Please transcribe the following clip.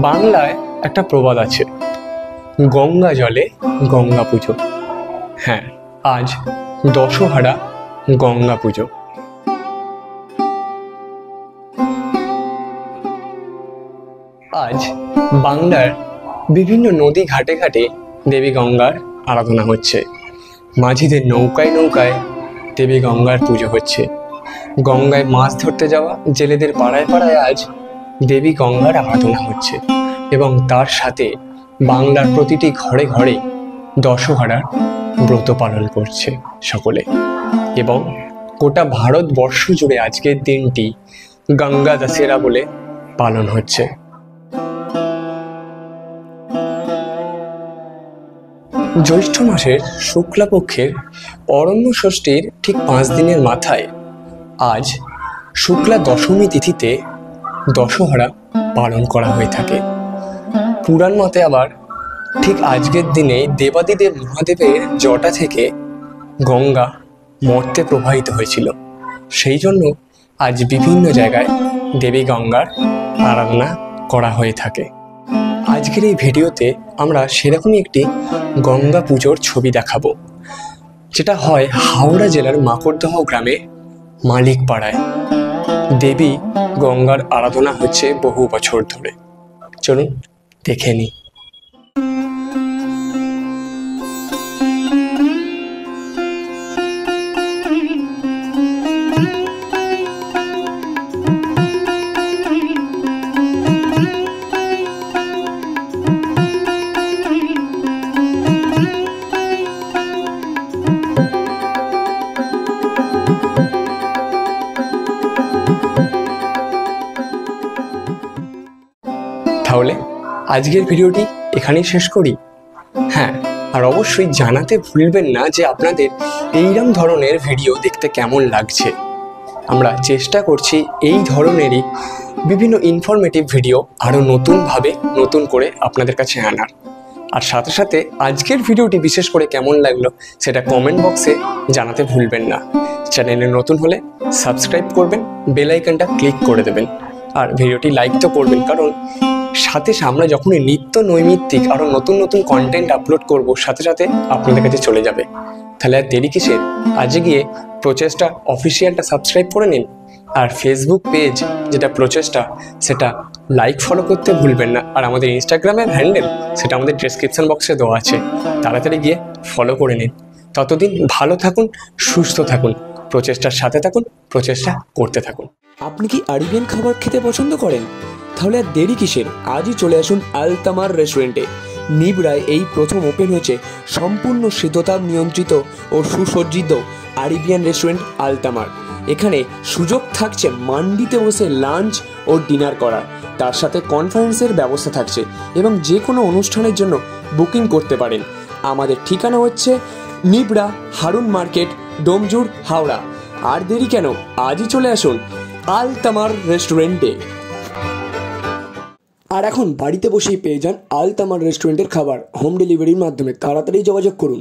বাংলায় একটা প্রবাদ আছে, গঙ্গা জলে গঙ্গা পুজো। হ্যাঁ, আজ দশহারা গঙ্গা পুজো। আজ বাংলার বিভিন্ন নদী ঘাটে ঘাটে দেবী গঙ্গার আরাধনা হচ্ছে। মাঝিদের নৌকায় নৌকায় দেবী গঙ্গার পুজো হচ্ছে। গঙ্গায় মাছ ধরতে যাওয়া জেলেদের পাড়ায় পাড়ায় আজ দেবী গঙ্গার আরাধনা হচ্ছে। এবং তার সাথে বাংলার প্রতিটি ঘরে ঘরে দশহারার ব্রত পালন করছে সকলে। এবং গোটা ভারতবর্ষ জুড়ে আজকের দিনটি গঙ্গা দশেরা বলে পালন হচ্ছে। জ্যৈষ্ঠ মাসের শুক্লাপক্ষের অরণ্য ষষ্ঠীর ঠিক 5 দিনের মাথায় আজ শুক্লা দশমী তিথিতে দশহারা পালন করা হয়ে থাকে। পুরাণ মতে আবার ঠিক আজকের দিনে দেবাদিদেব মহাদেবের জটা থেকে গঙ্গা মর্তে প্রবাহিত হয়েছিল। সেই জন্য আজ বিভিন্ন জায়গায় দেবী গঙ্গার আরাধনা করা হয়ে থাকে। আজকের এই ভিডিওতে আমরা সেরকমই একটি গঙ্গা পুজোর ছবি দেখাবো, যেটা হয় হাওড়া জেলার মাকড়দহ গ্রামে মালিক পাড়ায়। দেবী গঙ্গার আরাধনা হচ্ছে বহু বছর ধরে। চলুন দেখে নিই। তাহলে আজকের ভিডিওটি এখানেই শেষ করি। হ্যাঁ, আর অবশ্যই জানাতে ভুলবেন না যে আপনাদের এইরকম ধরনের ভিডিও দেখতে কেমন লাগছে। আমরা চেষ্টা করছি এই ধরনেরই বিভিন্ন ইনফরমেটিভ ভিডিও আরও নতুনভাবে নতুন করে আপনাদের কাছে আনার। আর সাথে সাথে আজকের ভিডিওটি বিশেষ করে কেমন লাগলো সেটা কমেন্ট বক্সে জানাতে ভুলবেন না। চ্যানেলে নতুন হলে সাবস্ক্রাইব করবেন, বেল আইকনটা ক্লিক করে দেবেন, আর ভিডিওটি লাইক তো করবেন, কারণ সাথে আমরা যখনই নিত্য নৈমিত্তিক আরও নতুন নতুন কন্টেন্ট আপলোড করব সাথে সাথে আপনাদের কাছে চলে যাবে। তাহলে আর দেরি কিসের, আজকে গিয়ে প্রচেষ্টা অফিসিয়ালটা সাবস্ক্রাইব করে নিন। আর ফেসবুক পেজ যেটা প্রচেষ্টা, সেটা লাইক ফলো করতে ভুলবেন না। আর আমাদের ইনস্টাগ্রামের হ্যান্ডেল সেটা আমাদের ডেসক্রিপশন বক্সে দেওয়া আছে, তাড়াতাড়ি গিয়ে ফলো করে নিন। ততদিন ভালো থাকুন, সুস্থ থাকুন, প্রচেষ্টার সাথে থাকুন, প্রচেষ্টা করতে থাকুন। আপনি কি আরবিয়ান খাবার খেতে পছন্দ করেন? তাহলে আর দেরি কিসের, আজই চলে আসুন আলতামার রেস্টুরেন্টে। নিবড়ায় এই প্রথম ওপেন হয়েছে সম্পূর্ণ শীততাপ নিয়ন্ত্রিত ও সুসজ্জিত আরবিয়ান রেস্টুরেন্ট আলতামার। এখানে সুযোগ থাকছে মান্ডিতে বসে লাঞ্চ ও ডিনার করার, তার সাথে কনফারেন্সের ব্যবস্থা থাকছে এবং যে কোনো অনুষ্ঠানের জন্য বুকিং করতে পারেন। আমাদের ঠিকানা হচ্ছে নিবড়া হারুন মার্কেট, ডোমজুড়, হাওড়া। আর দেরি কেন, আজই চলে আসুন আলতামার রেস্টুরেন্টে। আর এখন বাড়িতে বসেই পেয়ে যান আলতামার রেস্টুরেন্টের খাবার হোম ডেলিভারির মাধ্যমে। তাড়াতাড়ি যোগাযোগ করুন।